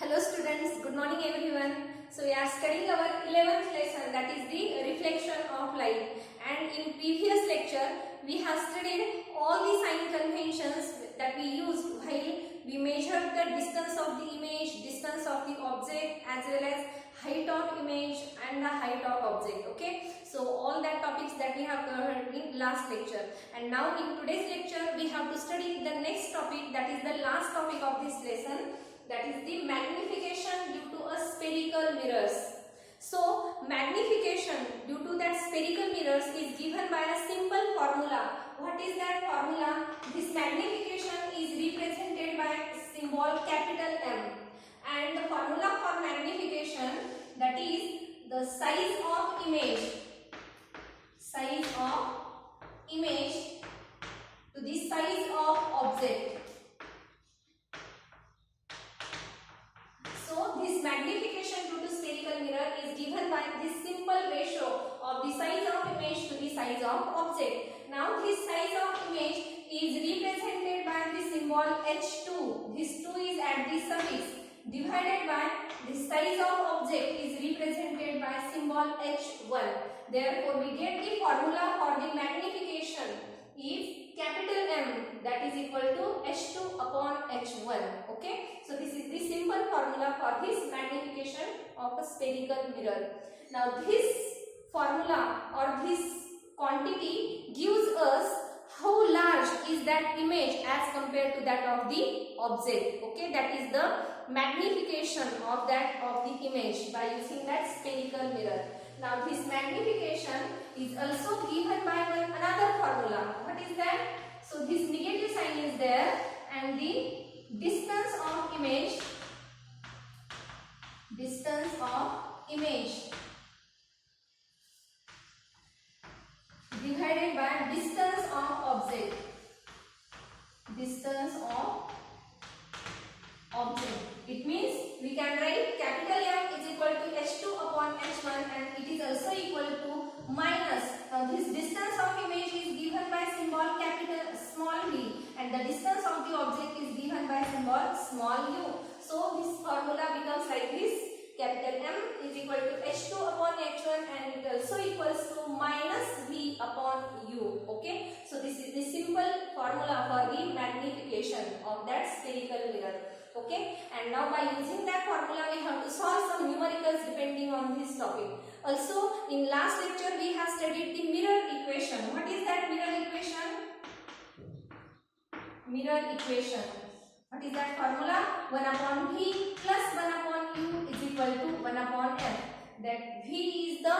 Hello students, good morning everyone. So we are studying our 11th lesson, that is the reflection of light, and in previous lecture we have studied all the sign conventions that we used while we measured the distance of the image, distance of the object, as well as height of image and the height of object. Okay, so all that topics that we have covered in last lecture, and now in today's lecture we have to study the next topic, that is the last topic of this lesson, that is the magnification due to a spherical mirrors. So magnification due to that spherical mirrors is given by a simple formula. What is that formula? This magnification is represented by symbol capital M, and the formula for magnification, that is the size of image to the size of object. So this magnification due to spherical mirror is given by this simple ratio of the size of image to the size of object. Now this size of image is represented by the symbol H2. This 2 is at the suffix, divided by the size of object is represented by symbol H1. Therefore we get the formula for the magnification is capital M, that is equal to H2 upon H1. Okay, so this is the simple formula for this magnification of a spherical mirror. Now this formula or this quantity gives us how large is that image as compared to that of the object. Okay, that is the magnification of the image by using that spherical mirror. Now this magnification is also given by another formula. What is that? So this negative sign is there, and the distance of image divided by distance of object. It means we can write capital M is equal to H2 upon H1, and it is also equal to minus. Now this distance of image is given by symbol capital small v, and the distance of the object is given by symbol small u. So this formula becomes like this: capital M is equal to H2 upon H1, and it also equals to minus v upon u. Okay, so this is the simple formula for the magnification of that spherical mirror. Okay, and now by using that formula we have to solve some numericals depending on this topic. Also in last lecture we have studied the mirror equation. What is that mirror equation? What is that formula? 1 upon v plus 1 upon u is equal to 1 upon f. That v is the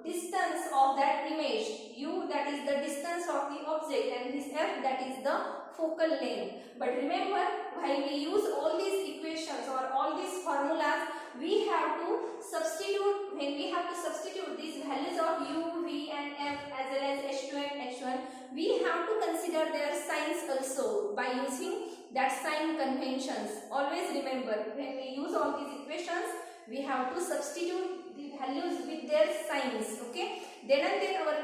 distance of that image, u that is the distance of the object, and this f that is the focal length. But remember, while we use all these equations or all these formulas, we have to substitute. When we have to substitute these values of u, v and f as well as h2 and h1, we have to consider their signs also by using that sign conventions. Always remember, when we use all these equations, we have to substitute the values with their signs. Okay, then and then our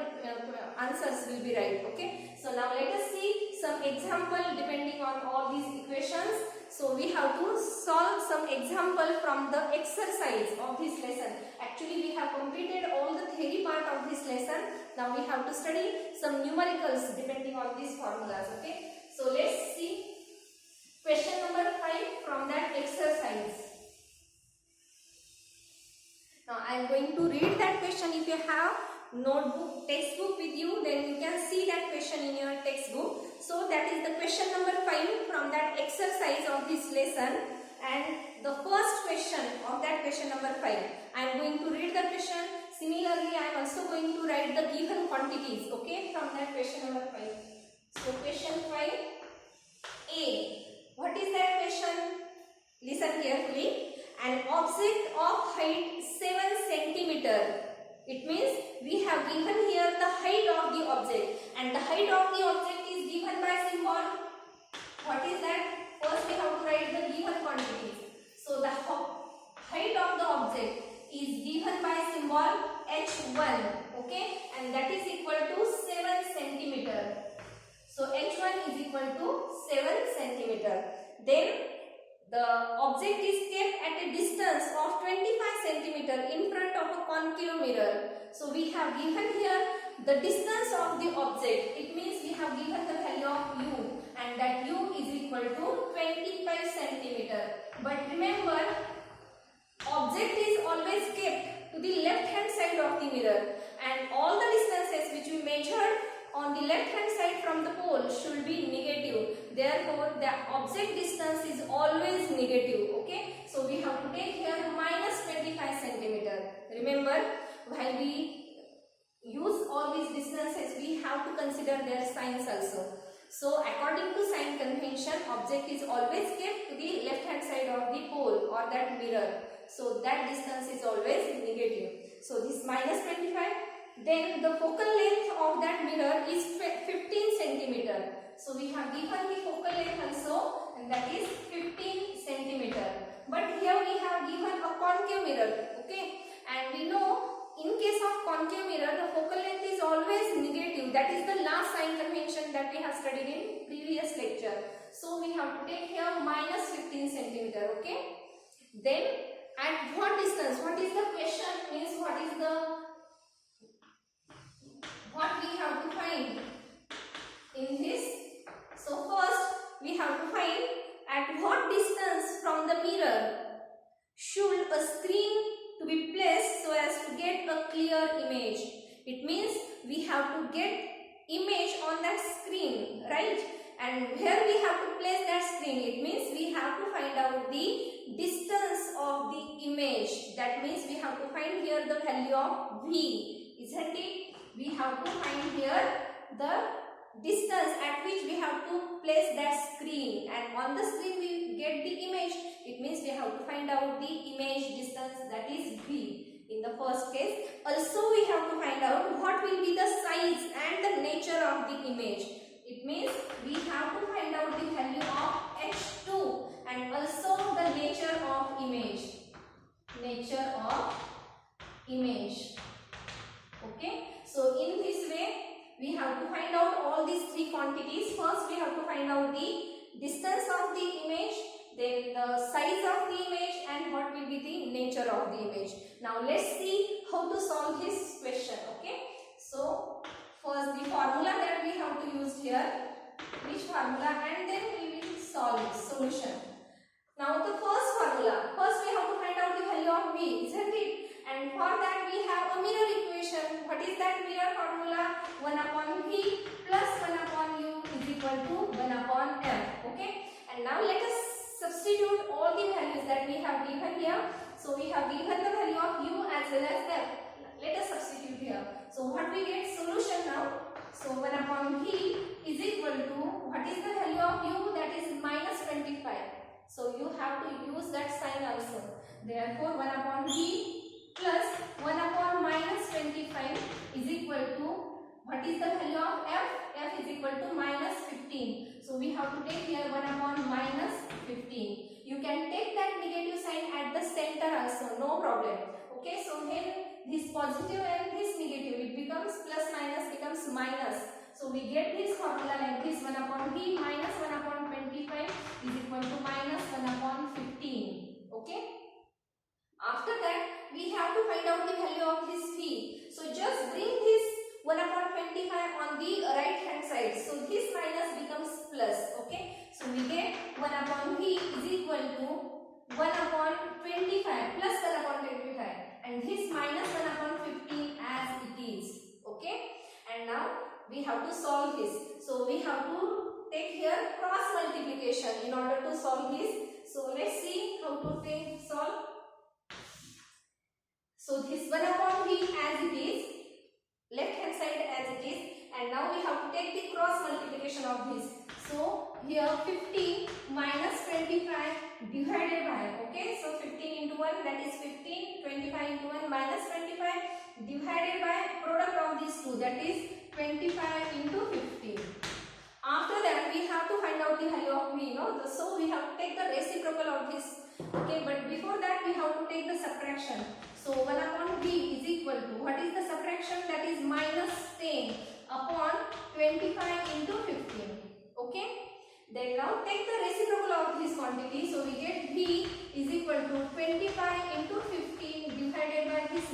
answers will be right. Okay, so now let us see some example depending on all these equations. So we have to solve some example from the exercise of this lesson. Actually we have completed all the theory part of this lesson. Now we have to study some numericals depending on these formulas. Okay, so let's see question number 5 from that exercise. Now I am going to read that question. If you have notebook, textbook with you, then you can see that question in your textbook. So that is the question number 5 from that exercise of this lesson, and the first question of that question number 5. I am going to read the question. Similarly, I am also going to write the given quantities. Okay, from that question number 5. So question 5A. What is that question? Listen carefully. An object of height 7 centimeter. It means we have given here the height of the object, and the height of the object is given by symbol. What is that? First we have to write the given quantities. So the height of the object is given by symbol h1. Okay, and that is equal to 7 centimeter. So h1 is equal to 7 centimeter. Then the object is kept at a distance of 25 centimeter in front of a concave mirror. So we have given here the distance of the object. It means we have given the value of u, and that u is equal to 25 centimeter. But remember, object is always kept to the left hand side of the mirror, and all the distances which we measured on the left hand side from the pole should be negative. Therefore, the object distance is always negative. Okay, so we have to take here minus 25 centimeter. Remember, while we use all these distances, we have to consider their signs also. So according to sign convention, object is always kept to the left hand side of the pole or that mirror. So that distance is always negative. So this minus 25. Then the focal length of that mirror is 15 centimeter. So we have given the focal length also, and that is 15 centimeter. But here we have given a concave mirror. Okay, and we know in case of concave mirror, the focal length is always negative. That is the last sign convention that we have studied in previous lecture. So we have to take here minus 15 centimeter. Okay, then at what distance? What is the question? Means what is the what we have to find in this? So first we have to find at what distance from the mirror should a screen to be placed so as to get a clear image. It means we have to get image on that screen, right? And where we have to place that screen, it means we have to find out the distance of the image. That means we have to find here the value of v, isn't it? We have to find here the distance at which we have to place that screen, and on the screen we get the image. It means we have to find out the image distance, that is v in the first case. Also we have to find out what will be the size and the nature of the image. It means we have to find out the value of h2 and also the nature of image. Nature of image. Okay. So in this way, we have to find out all these three quantities. First, we have to find out the distance of the image, then the size of the image, and what will be the nature of the image. Now, let's see how to solve this question. Okay. So, first the formula that we have to use here, which formula, and then we will solve it, solution. Now, the first formula, first we have to find out the value of v, isn't it? And for that we have a mirror equation. What is that mirror formula? 1 upon v plus 1 upon u is equal to 1 upon f. Okay. And now let us substitute all the values that we have given here. So we have given the value of u as well as f. Let us substitute here. So what we get? Solution now. So 1 upon v is equal to, what is the value of u? That is minus 25. So you have to use that sign also. Therefore 1 upon v plus 1 upon minus 25 is equal to, what is the value of f? F is equal to minus 15. So we have to take here 1 upon minus 15. You can take that negative sign at the center also, no problem. Okay, so when this positive and this negative, it becomes plus minus becomes minus. So we get this formula like this: 1 upon v minus 1 upon 25 is equal to minus 1 upon 15. Okay. After that, we have to find out the value of this v. So just bring this 1 upon 25 on the right hand side. So this minus becomes plus. Okay. So we get 1 upon v is equal to 1 upon 25 plus 1 upon 25. And this minus 1 upon 15 as it is. Okay. And now we have to solve this. So we have to take here cross multiplication in order to solve this. So let's see how to solve. So this 1 upon v as it is, left hand side as it is, and now we have to take the cross multiplication of this. So here 15 minus 25 divided by, okay, so 15 into 1, that is 15, 25 into 1 minus 25 divided by product of these two, that is 25 into 15. After that we have to find out the value of v, so we have to take the reciprocal of this. Okay, but before that we have to take the subtraction. So 1 upon v is equal to, what is the subtraction? That is minus 10 upon 25 into 15. Okay. Then now take the reciprocal of this quantity. So we get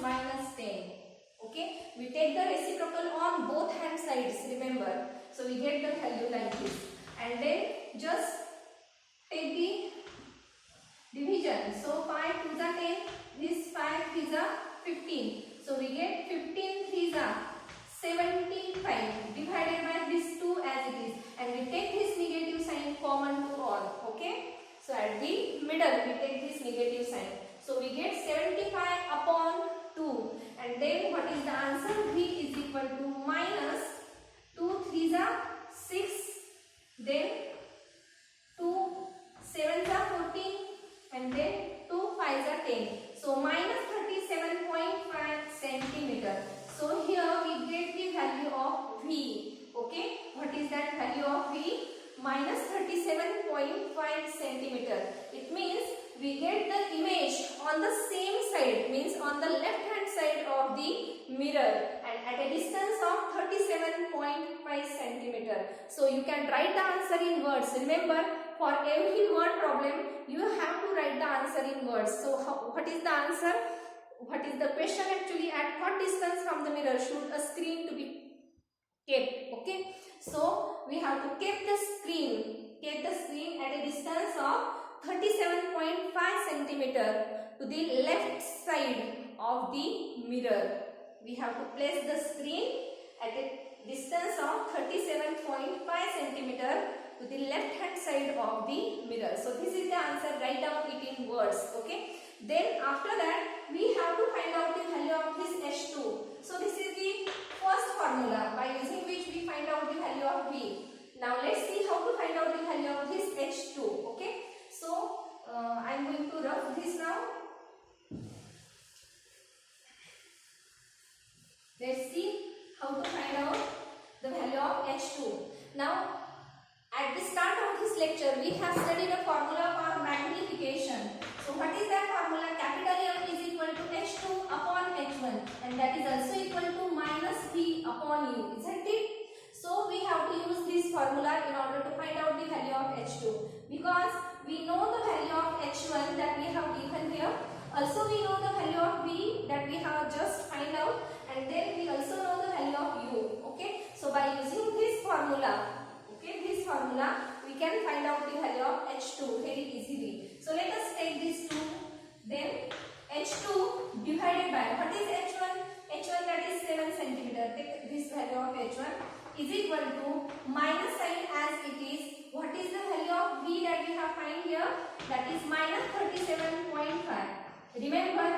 minus 10. Okay, we take the reciprocal on both hand sides, remember. So we get the value like this, and then just take the division. So 5 2s are 10, this 5 3s are 15. So we get 15 3s are 75 divided by this 2 as it is, and we take this negative sign common to all. Okay, so at the middle we take this negative sign. So we get 75 upon 2, and then what is the answer? V is equal to minus 2 3s are 6, then 2 7s are 14, and then 2 5s are 10. So minus 37.5 centimeter. So here we get the value of V. Okay, what is that value of V? Minus 37.5 centimeter. It means we get the image on the same side, means on the left hand side of the mirror, and at a distance of 37.5 centimeter. So you can write the answer in words. Remember, for every word problem you have to write the answer in words. So what is the answer? What is the question actually? At what distance from the mirror should a screen to be kept? Okay, so we have to keep the screen at a distance of 37.5 centimeter to the left side of the mirror. We have to place the screen at a distance of 37.5 centimeter to the left hand side of the mirror. So this is the answer. Write down it in words. Okay, then after that we have to find out the value of this H2. So this is the first formula by using which we find out the value of V. Now let's see how to find out the value of this H2. Okay, so I am going to rough this now. Let's see how to find out the value of H2. Now at the start of this lecture we have studied a formula for magnification. So what is that formula? Capital M is equal to H2 upon H1, and that is also equal to minus V upon U, isn't it? So we have to use this formula in order to find out the value of H2, because we know the value of H1 that we have given here. Also we know the value of V that we have just find out, and then we also know the value of U. Okay, so by using this formula, we can find out the value of H2 very easily. So let us take this 2, then H2 divided by, what is H1? H1 that is 7 centimeter. Take this value of H1 is equal to minus sign as it is. What is the value of V that we have find here? That is minus 37.5. Remember,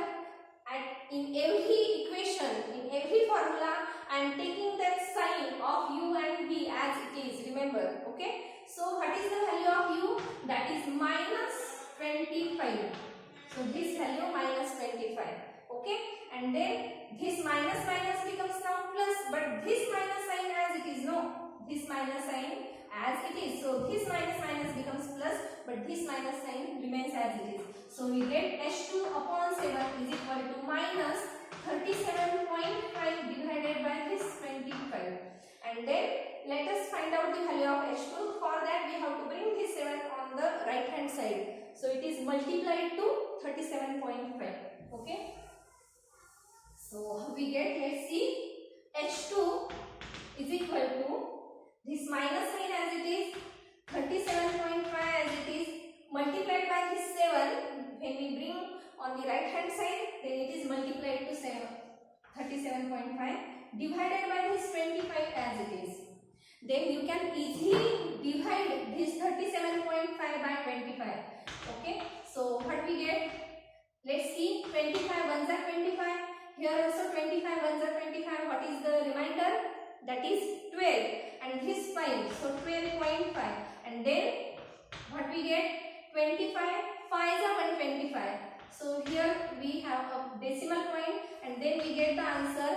in every equation, in every formula, I am taking that sign of U and V as it is. Remember, okay? So what is the value of U? That is minus 25. So this value minus 25. Okay? And then this minus becomes now plus, but this minus sign as it is, no. This minus sign as it is. So this minus becomes plus, but this minus sign remains as it is. So we get H2 upon 7 is equal to minus 37.5 divided by this 25. And then let us find out the value of H2. For that we have to bring this 7 on the right hand side. So it is multiplied to 37.5. Okay. So we get, let's see, H2 is equal to this minus sign as it is, 37.5 as it is, multiplied by this 7. When we bring on the right hand side, then it is multiplied to 37.5 divided by this 25 as it is. Then you can easily divide this 37.5 by 25. Okay, so what we get? Let's see, 25 ones are 25. Here also 25 ones are 25. What is the remainder? That is 12, and this 5. So 12.5. And then what we get? 25 5s are 125. So here we have a decimal point, and then we get the answer.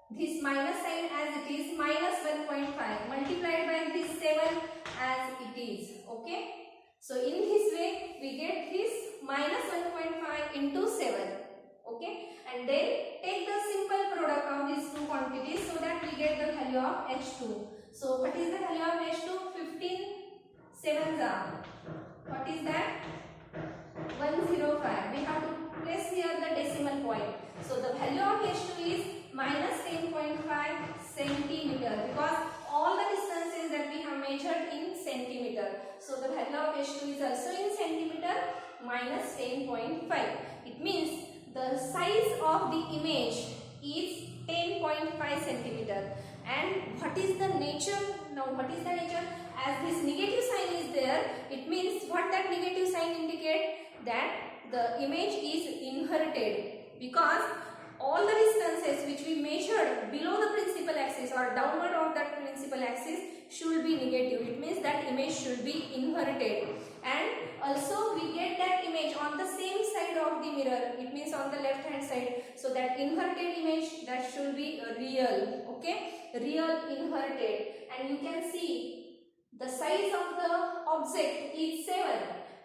This minus sign as it is, minus 1.5 multiplied by this 7 as it is. Okay. So in this way we get this minus 1.5 into 7. Okay. And then take the simple product of these two quantities so that we get the value of H2. So what is the value of H2? 15 7s are. What is that? 105. We have to place here the decimal point. So the value of minus 10.5 centimeter, because all the distances that we have measured in centimeter. So the value of H2 is also in centimeter, minus 10.5. It means the size of the image is 10.5 centimeter. And what is the nature? Now what is the nature? As this negative sign is there, it means what that negative sign indicate? That the image is inverted, because all the distances which we measured below the principal axis or downward of that principal axis should be negative. It means that image should be inverted. And also we get that image on the same side of the mirror, it means on the left hand side. So that inverted image, that should be real. Okay, real inverted. And you can see the size of the object is 7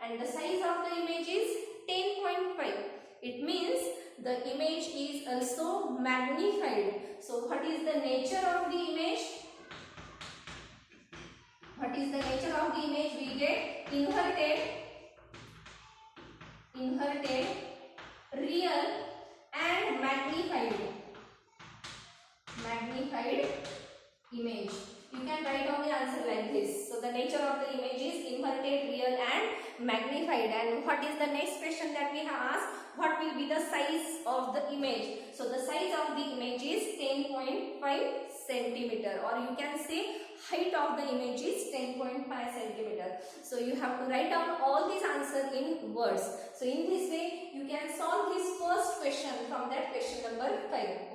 and the size of the image is 10.5. It means the image is also magnified. So what is the nature of the image? What is the nature of the image? We get inverted, real and magnified image. You can write down the answer like this. So the nature of the image is inverted, real and magnified. And what is the next question that we have asked? What will be the size of the image? So the size of the image is 10.5 centimeter, or you can say height of the image is 10.5 centimeter. So you have to write down all these answers in words. So in this way you can solve this first question from that question number 5.